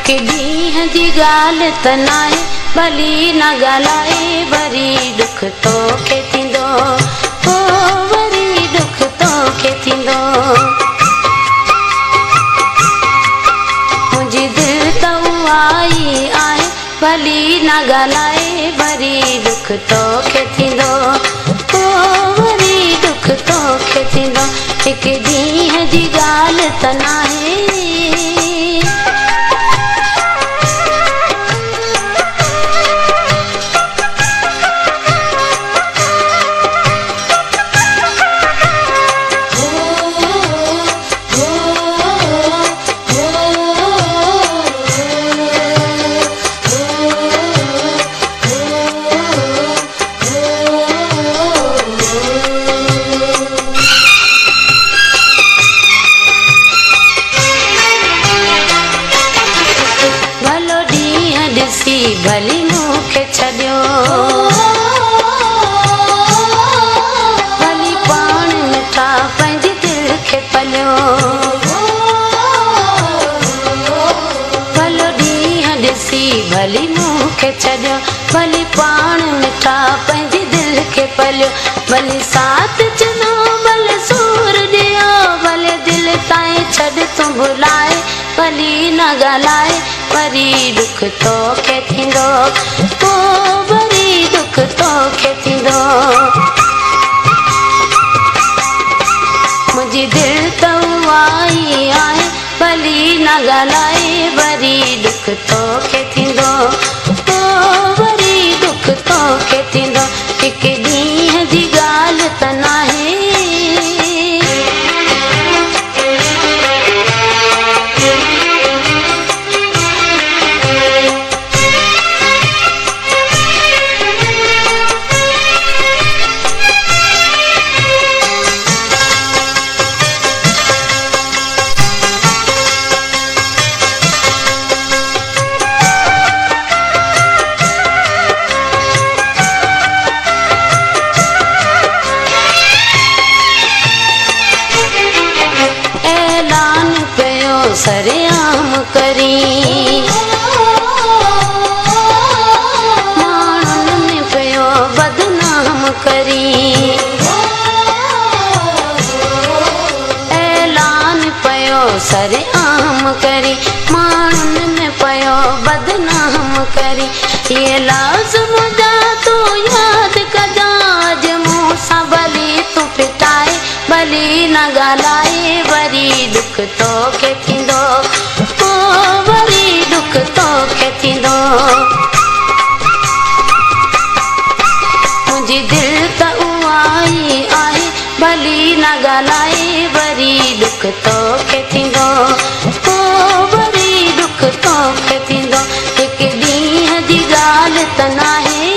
हिक ॾींहं जी ॻाल्हि त नाहे भली न ॻाल्हाए वरी दुख तोखे थींदो वरी दुख तोखे थींदो मुंहिंजी दिलि त उहा आहे भली न ॻाल्हाए वरी दुख तोखे थींदो वरी दुख तोखे थींदो हिक ॾींहं जी ॻाल्हि त नाहे भली मूंखे छॾियो भली पाण मिठा पंहिंजी दिलि खे पलियो भलो ॾींहं ॾिसी भली मूंखे छॾियो भली पाण मिठा पंहिंजी दिलि खे पलियो भली साथ चनो भले सूर ॾियो भले दिलि ताईं छॾ तूं भुलाए भली न ॻाल्हाए वरी दुख तोखे थींदो वरी दुख तोखे थींदो मुंहिंजी दिलि त उहा आहे भली न ॻाल्हाए वरी दुख तोखे थींदो वरी दुख तोखे थींदो हिक ॾींहं जी ॻाल्हि त नाहे सरेआम करी माण्हुनि में पियो बदनाम करी ऐलान पियो सरेआम करी माण्हुनि में पियो बदनाम करी ये लाज़िम जा तूं यादि कजां अॼु मूं सां भली तूं पिटाए भली न ॻाल्हाए वरी दुख तोखे थींदो वरी दुख तोखे थींदो मुंहिंजी दिलि त उहा आहे भली न ॻाल्हाए वरी दुख तोखे थींदो वरी दुख तोखे थींदो हिक ॾींहं जी ॻाल्हि त नाहे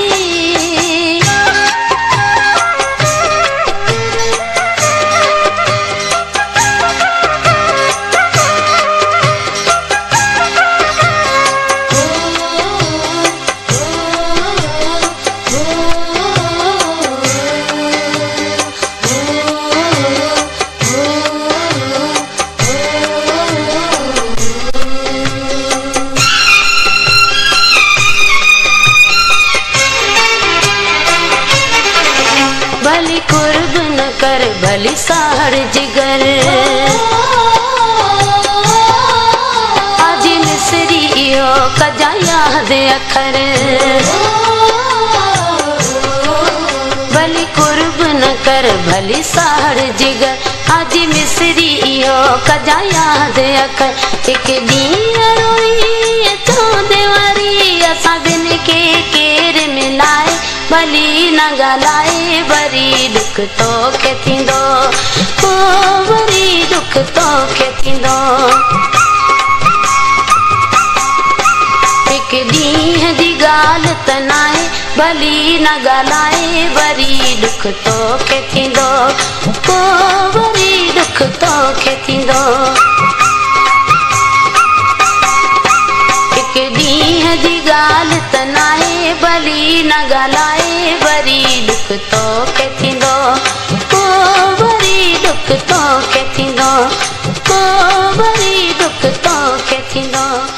भली कुर्ब न कर भली साहर जिगर आज मिसरी इहो कजा याद अखर भली कुर्ब न कर भली साहर जिगर आज मिसरी इहो कजा याद अखर हिक ॾींहुं रोई चवंदे वरी असां ॿिनि खे केरु मिलाए भली न ॻाल्हाए वरी दुख तोखे थींदो वरी दुख तोखे थींदो हिक ॾींहं जी ॻाल्हि त नाहे भली न ॻाल्हाए वरी दुख तोखे थींदो वरी दुख तोखे थींदो हिक ॾींहं जी ॻाल्हि त नाहे भली न ॻाल्हाए वरी दुख तोखे थींदो वरी दुख तोखे थींदो वरी दुख तोखे थींदो।